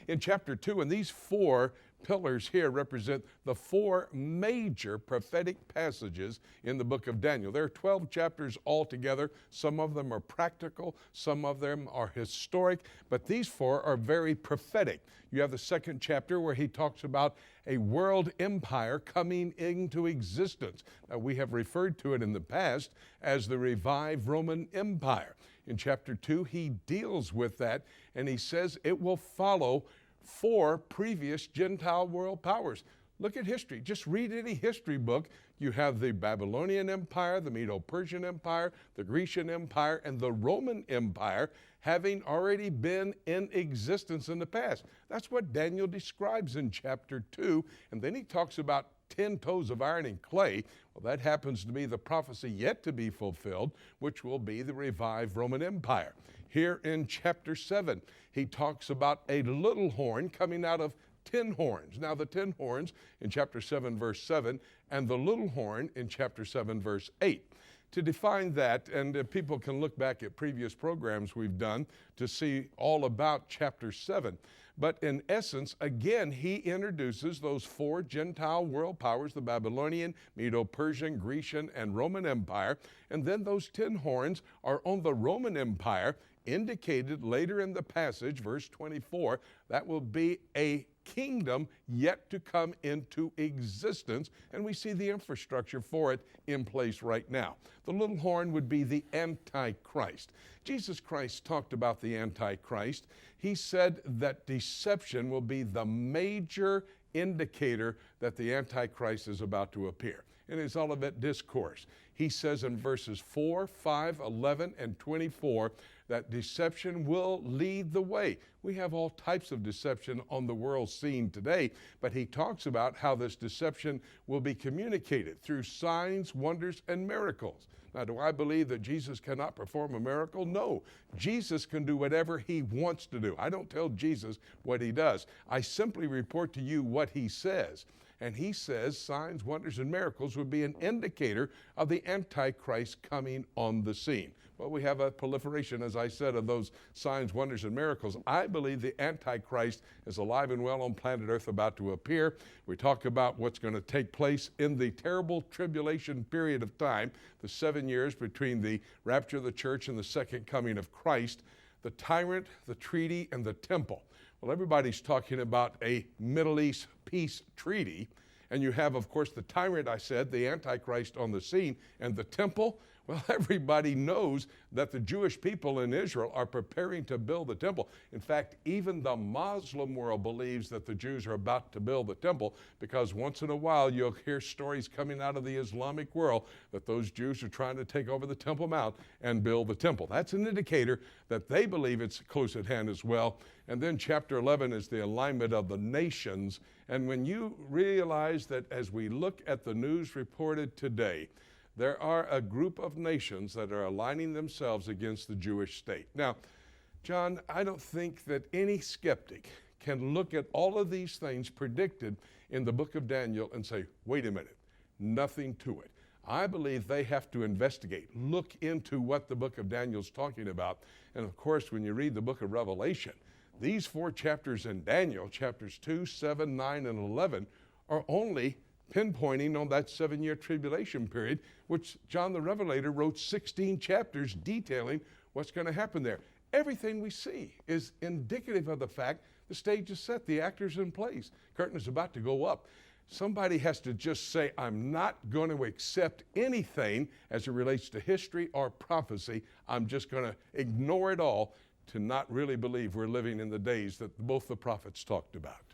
in chapter 2, and these four pillars here represent the four major prophetic passages in the book of Daniel. There are 12 chapters altogether. Some of them are practical, some of them are historic, but these four are very prophetic. You have the second chapter where he talks about a world empire coming into existence. Now, we have referred to it in the past as the revived Roman Empire. In chapter 2, he deals with that, and he says it will follow four previous Gentile world powers. Look at history. Just read any history book. You have the Babylonian Empire, the Medo-Persian Empire, the Grecian Empire, and the Roman Empire having already been in existence in the past. That's what Daniel describes in chapter 2. And then he talks about 10 toes of iron and clay. Well, that happens to be the prophecy yet to be fulfilled, which will be the revived Roman Empire. Here in chapter 7, he talks about a little horn coming out of 10 horns. Now, the 10 horns in chapter 7, verse 7, and the little horn in chapter 7, verse 8. To define that, and people can look back at previous programs we've done to see all about chapter 7. But in essence, again, he introduces those four Gentile world powers, the Babylonian, Medo-Persian, Grecian, and Roman Empire. And then those 10 horns are on the Roman Empire, indicated later in the passage, verse 24, that will be a kingdom yet to come into existence, and we see the infrastructure for it in place right now. The little horn would be the Antichrist. Jesus Christ talked about the Antichrist. He said that deception will be the major indicator that the Antichrist is about to appear. In his Olivet Discourse, he says in verses 4, 5, 11, and 24 that deception will lead the way. We have all types of deception on the world scene today, but he talks about how this deception will be communicated through signs, wonders, and miracles. Now, do I believe that Jesus cannot perform a miracle? No. Jesus can do whatever he wants to do. I don't tell Jesus what he does. I simply report to you what he says. And he says signs, wonders, and miracles would be an indicator of the Antichrist coming on the scene. Well, we have a proliferation, as I said, of those signs, wonders, and miracles. I believe the Antichrist is alive and well on planet Earth, about to appear. We talk about what's going to take place in the terrible tribulation period of time, the 7 years between the rapture of the church and the second coming of Christ, the tyrant, the treaty, and the temple. Well, everybody's talking about a Middle East peace treaty. And you have, of course, the tyrant, I said, the Antichrist on the scene, and the temple. Well, everybody knows that the Jewish people in Israel are preparing to build the temple. In fact, even the Muslim world believes that the Jews are about to build the temple, because once in a while you'll hear stories coming out of the Islamic world that those Jews are trying to take over the Temple Mount and build the temple. That's an indicator that they believe it's close at hand as well. And then chapter 11 is the alignment of the nations. And when you realize that as we look at the news reported today, there are a group of nations that are aligning themselves against the Jewish state. Now, John, I don't think that any skeptic can look at all of these things predicted in the book of Daniel and say, wait a minute, nothing to it. I believe they have to investigate, look into what the book of Daniel is talking about. And of course, when you read the book of Revelation, these 4 chapters in Daniel, chapters 2, 7, 9, and 11, are only pinpointing on that 7-year tribulation period, which John the Revelator wrote 16 chapters detailing what's going to happen there. Everything we see is indicative of the fact the stage is set, the actor's in place, curtain is about to go up. Somebody has to just say, I'm not going to accept anything as it relates to history or prophecy. I'm just going to ignore it all, to not really believe we're living in the days that both the prophets talked about.